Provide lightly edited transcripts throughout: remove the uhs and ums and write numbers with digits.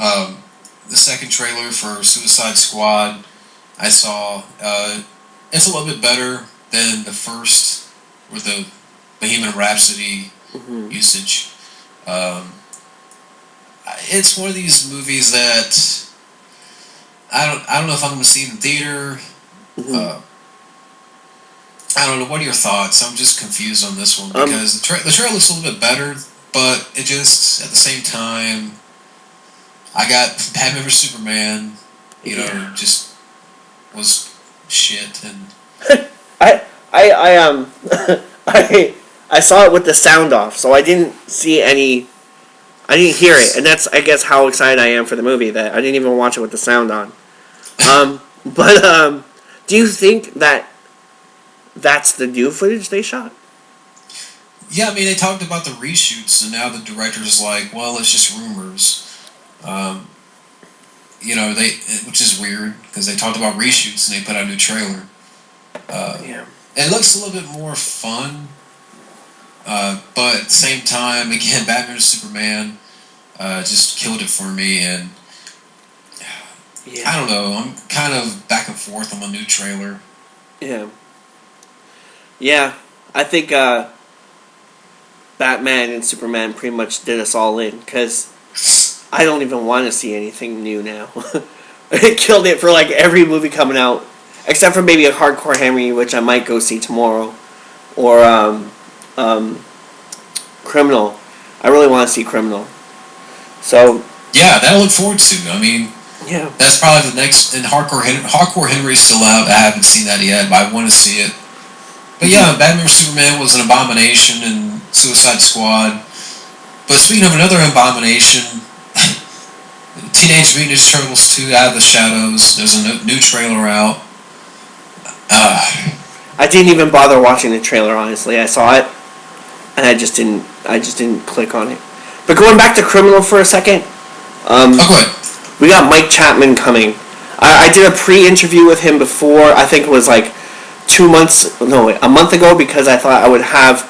The second trailer for Suicide Squad I saw. It's a little bit better than the first, with the Bohemian Rhapsody usage. It's one of these movies that I don't know if I'm going to see it in theater. I don't know. What are your thoughts? I'm just confused on this one because the trailer looks a little bit better, but it just, at the same time, I got Batman vs Superman. Just was shit, and I I saw it with the sound off, so I didn't see any. I didn't hear it, and that's, I guess, how excited I am for the movie, that I didn't even watch it with the sound on. But do you think that that's the new footage they shot? Yeah, I mean, they talked about the reshoots, and now the director's like, well, it's just rumors. Which is weird, because they talked about reshoots, and they put out a new trailer. Yeah. It looks a little bit more fun, but at the same time, again, Batman vs Superman just killed it for me, and I don't know, I'm kind of back and forth on the new trailer. Yeah, I think Batman and Superman pretty much did us all in, because I don't even want to see anything new now. It killed it for like every movie coming out, except for maybe a Hardcore Henry, which I might go see tomorrow, or Criminal. I really want to see Criminal. So yeah, that I look forward to. I mean, yeah, that's probably the next. And Hardcore Henry's still out. I haven't seen that yet, but I want to see it. But yeah, Batman vs Superman was an abomination, and Suicide Squad. But speaking of another abomination, Teenage Mutant Ninja Turtles 2: Out of the Shadows. There's a new trailer out. I didn't even bother watching the trailer. Honestly, I saw it, and I just didn't click on it. But going back to Criminal for a second, we got Mike Chapman coming. I did a pre-interview with him before. I think it was like a month ago, because I thought I would have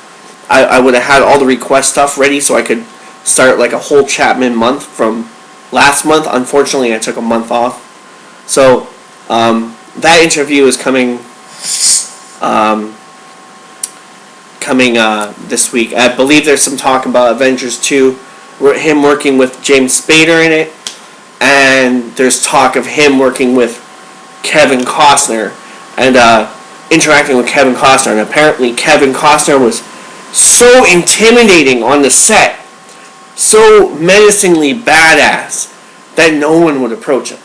had all the request stuff ready so I could start like a whole Chapman month from last month. Unfortunately, I took a month off. So that interview is coming this week. I believe there's some talk about Avengers 2, him working with James Spader in it, and there's talk of him working with Kevin Costner and interacting with Kevin Costner. And apparently Kevin Costner was so intimidating on the set, so menacingly badass, that no one would approach him.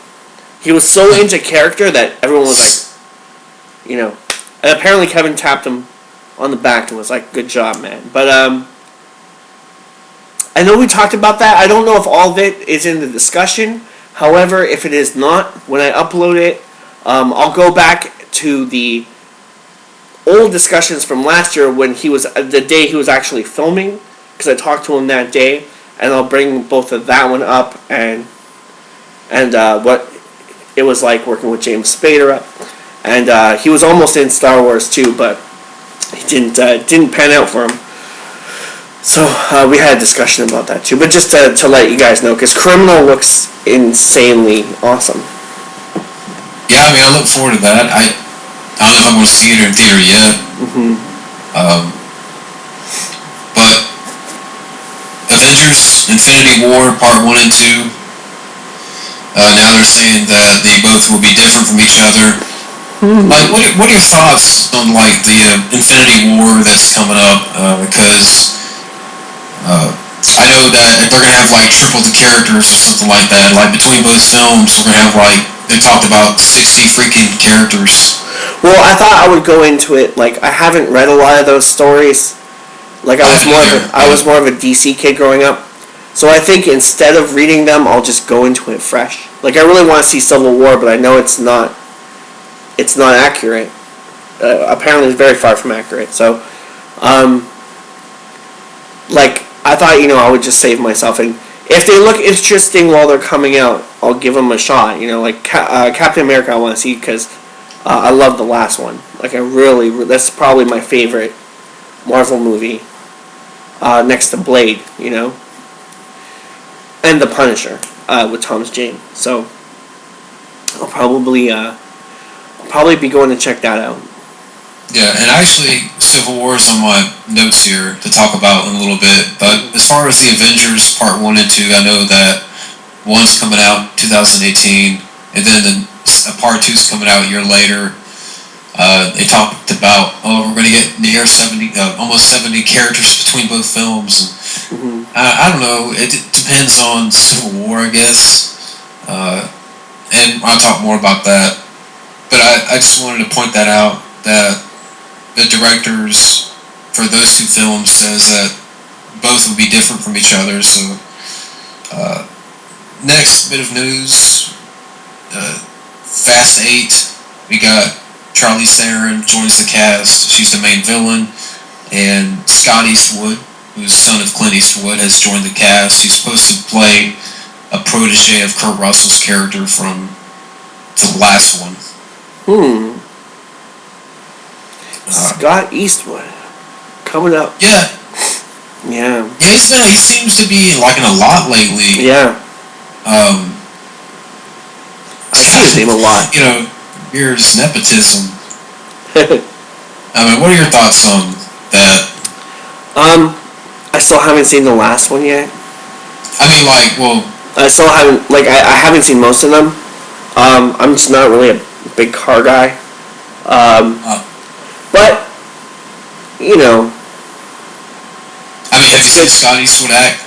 He was so into character that everyone was like, and apparently Kevin tapped him on the back and was like, good job, man. But I know we talked about that. I don't know if all of it is in the discussion. However, if it is not, when I upload it, I'll go back to the old discussions from last year when the day he was actually filming, because I talked to him that day, and I'll bring both of that one up and what it was like working with James Spader. And he was almost in Star Wars too, but he didn't pan out for him. So we had a discussion about that too. But just to let you guys know, because Criminal looks insanely awesome. Yeah, I mean, I look forward to that. I don't know if I'm going to see it in theater yet. But Avengers Infinity War Part 1 and 2, now they're saying that they both will be different from each other. Like, what are your thoughts on like the Infinity War that's coming up? Because I know that they're gonna have like triple the characters or something like that. Like between both films, we're gonna have like, they talked about 60 freaking characters. Well, I thought I would go into it like, I haven't read a lot of those stories. Like I was more of a DC kid growing up. So I think instead of reading them, I'll just go into it fresh. Like I really want to see Civil War, but I know it's not accurate. Apparently it's very far from accurate. So like I thought, I would just save myself, and if they look interesting while they're coming out, I'll give them a shot. Like Captain America, I want to see, because I love the last one. Like that's probably my favorite Marvel movie, next to Blade, and The Punisher. with Thomas Jane. So I'll probably be going to check that out. Yeah, and actually, Civil War is on my notes here to talk about in a little bit. But as far as the Avengers Part 1 and 2, I know that one's coming out 2018, and then Part 2's coming out a year later. They talked about, we're going to get near 70, almost 70 characters between both films. And I don't know, it depends on Civil War, I guess. And I'll talk more about that. But I just wanted to point that out, that the directors for those two films says that both would be different from each other. So next bit of news, Fast 8, we got Charlize Theron joins the cast. She's the main villain. And Scott Eastwood, who's son of Clint Eastwood, has joined the cast. He's supposed to play a protege of Kurt Russell's character from the last one. Scott Eastwood coming up. Yeah. Yeah. Yeah, he seems to be liking a lot lately. Yeah. I see his name a lot. You know, here's nepotism. I mean, what are your thoughts on that? I still haven't seen the last one yet. I mean, like, well, I still haven't, like, I haven't seen most of them. I'm just not really a big car guy. But, you know. I mean, have you seen Scott Eastwood act?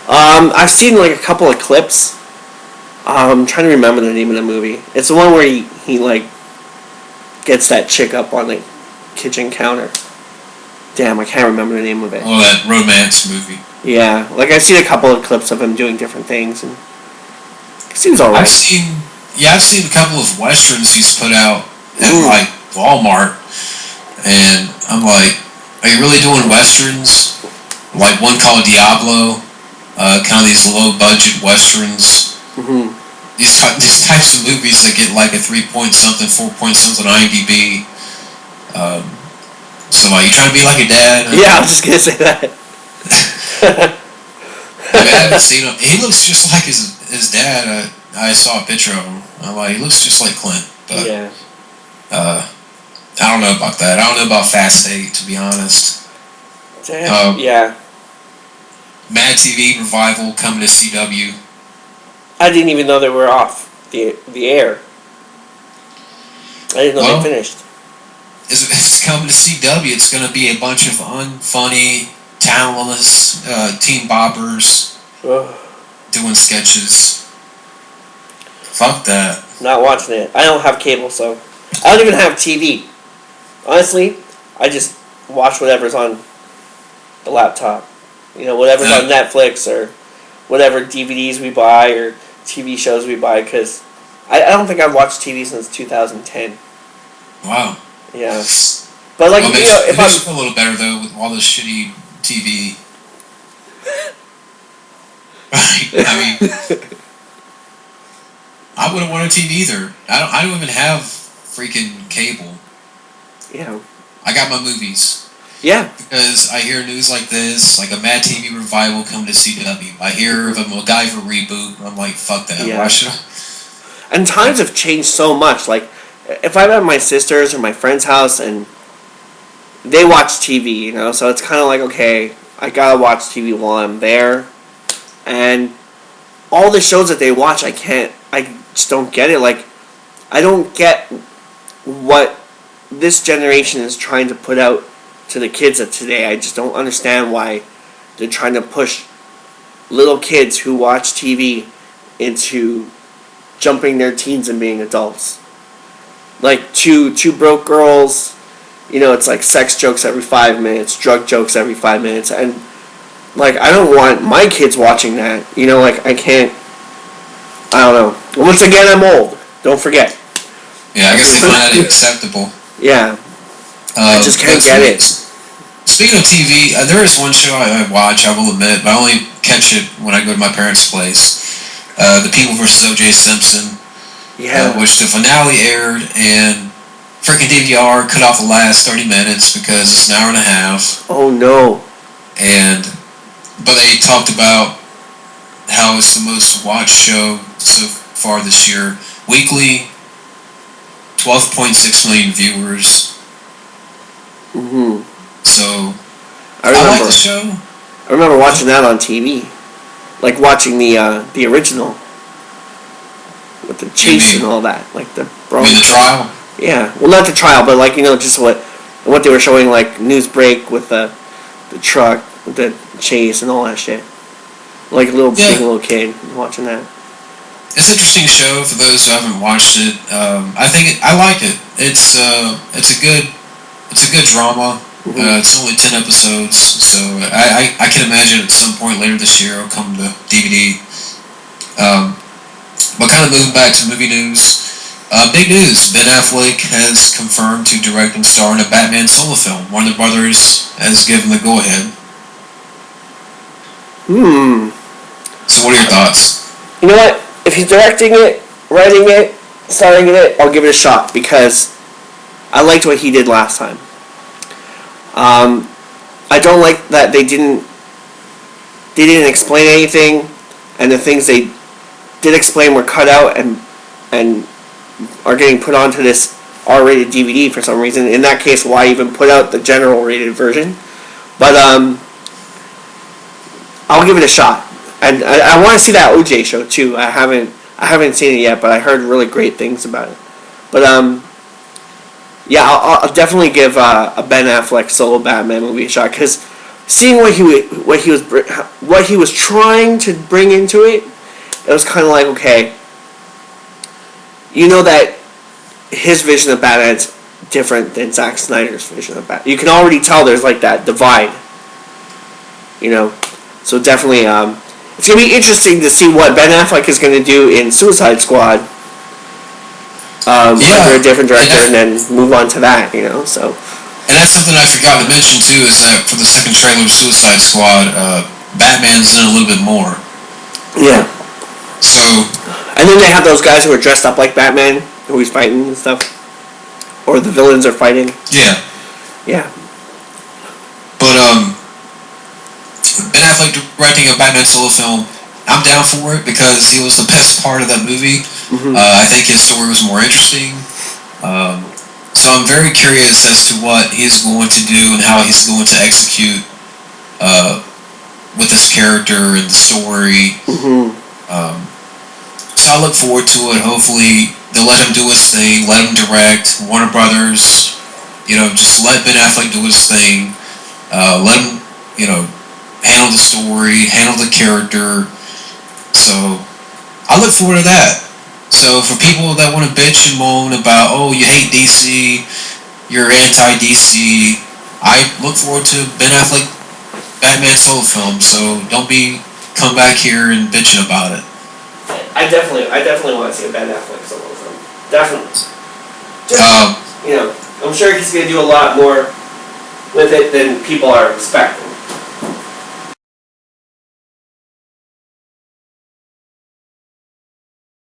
I've seen, like, a couple of clips. I'm trying to remember the name of the movie. It's the one where he like, gets that chick up on the kitchen counter. Damn, I can't remember the name of it. Oh, that romance movie. Yeah, like, I've seen a couple of clips of him doing different things, and it seems alright. I've seen a couple of westerns he's put out at, like, Walmart, and I'm like, are you really doing westerns? Like one called Diablo, kind of these low-budget westerns. These types of movies that get like a 3-point-something, 4-point-something IMDb. So, like, you trying to be like a dad? Yeah, I was just gonna say that. I haven't seen him. He looks just like his dad. I saw a picture of him. I'm like, he looks just like Clint. But, yeah. I don't know about that. I don't know about Fast 8, to be honest. Damn. Yeah. Mad TV revival coming to CW. I didn't even know they were off the air. I didn't know they finished. It's coming to CW. It's going to be a bunch of unfunny, talentless teen boppers doing sketches. Fuck that. Not watching it. I don't have cable, so I don't even have TV. Honestly, I just watch whatever's on the laptop. You know, whatever's on Netflix or whatever DVDs we buy or TV shows we buy, because I don't think I've watched TV since 2010. Wow. Yeah. But, like, well, you know, if it makes you feel a little better, though, with all this shitty TV. I mean, I wouldn't want a TV either. I don't even have freaking cable. Yeah. I got my movies. Yeah. Because I hear news like this, like a Mad TV revival come to CW. I hear of a MacGyver reboot, and I'm like, fuck that. Yeah. Why should I? And times have changed so much. Like, if I'm at my sister's or my friend's house and they watch TV, you know, so it's kind of like, okay, I gotta watch TV while I'm there. And all the shows that they watch, I just don't get it. Like, I don't get what this generation is trying to put out to the kids of today. I just don't understand why they're trying to push little kids who watch TV into jumping their teens and being adults. Like, two broke girls, you know, it's like sex jokes every 5 minutes, drug jokes every 5 minutes, and, like, I don't want my kids watching that. You know, like, I can't, I don't know. Once again, I'm old. Don't forget. Yeah, I guess they find that acceptable. Yeah. I just can't get it. Speaking of TV, there is one show I watch, I will admit, but I only catch it when I go to my parents' place. The People vs. O.J. Simpson. Yeah. Which the finale aired, and freaking DVR cut off the last 30 minutes because it's an hour and a half. Oh, no. But they talked about how it's the most watched show so far this year. Weekly, 12.6 million viewers. Mm-hmm. So, I like the show. I remember watching that on TV. Like watching the original. With the chase and all that. Like the You mean the trial? Yeah. Well, not the trial, but like, just what they were showing, like news break with the truck, with the chase and all that shit. Like a big little kid watching that. It's an interesting show for those who haven't watched it. I like it. It's a good drama. Mm-hmm. It's only 10 episodes, so I can imagine at some point later this year it'll come to DVD. But kind of moving back to movie news, big news: Ben Affleck has confirmed to direct and star in a Batman solo film. Warner Brothers has given the go-ahead. So what are your thoughts? You know what? If he's directing it, writing it, starring in it, I'll give it a shot because I liked what he did last time. I don't like that they didn't explain anything, and the things they did explain were cut out and are getting put onto this R-rated DVD for some reason. In that case, why even put out the general rated version? But I'll give it a shot. And I want to see that OJ show too. I haven't seen it yet, but I heard really great things about it. But yeah, I'll definitely give a Ben Affleck solo Batman movie a shot because seeing what he was trying to bring into it, it was kind of like, okay, that his vision of Batman's different than Zack Snyder's vision of Batman. You can already tell there's like that divide. So definitely, it's going to be interesting to see what Ben Affleck is going to do in Suicide Squad under a different director and then move on to that, so. And that's something I forgot to mention too, is that for the second trailer of Suicide Squad, Batman's in a little bit more. Yeah. So. And then they have those guys who are dressed up like Batman, who he's fighting and stuff. Or the villains are fighting. Yeah. Yeah. But, Ben Affleck directing a Batman solo film, I'm down for it because he was the best part of that movie. Mm-hmm. I think his story was more interesting. So I'm very curious as to what he's going to do and how he's going to execute with this character and the story. Mm-hmm. So I look forward to it. Hopefully they'll let him do his thing, let him direct. Warner Brothers, just let Ben Affleck do his thing. Let him, handle the story, handle the character. So I look forward to that. So for people that want to bitch and moan about, oh, you hate DC, you're anti-DC, I look forward to Ben Affleck Batman solo film. So don't come back here and bitching about it. I definitely want to see a Ben Affleck solo film. Definitely. I'm sure he's going to do a lot more with it than people are expecting.